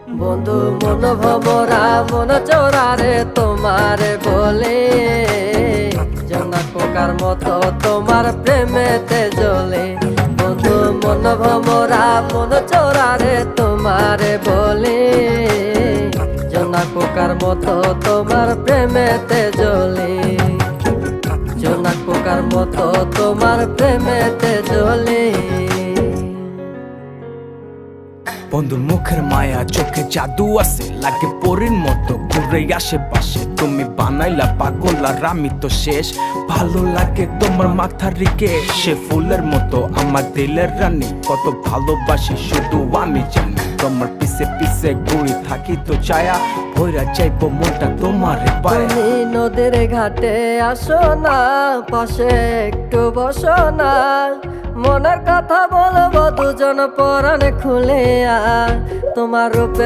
বন্ধু মন ভমরা মন চোরারে তোমারে বলে, জোনাক পোকার মতো তোমার প্রেমেতে জ্বলে। বন্ধু মন ভমরা মন চোরারে তোমারে বলে, জোনাক পোকার মতো তোমার প্রেমেতে জ্বলে। জোনাক পোকার মতো তোমার প্রেমেতে জ্বলে। বন্ধুর মুখের মায়া চোখে জাদু আছে, লাগে পরীর মতো ঘুরে আশেপাশে। তুমি বানাইলা পাগল আর আমি তো শেষ। ভালো লাগে তোমার মাথার রিকে, সে ফুলের মতো আমার দিলের রানী। কত ভালোবাসি শুধু আমি জানি, তোমার পিছে পিছে ঘুরি থাকি তো ছায়া। ভৈরা যাইবো মনটা তোমার পায়ে। তুমি নদীর ঘাটে আসো না, পাশে একটু বসো না। মনের কথা বলবো দুজন পরাণ খুলে, তোমার রূপে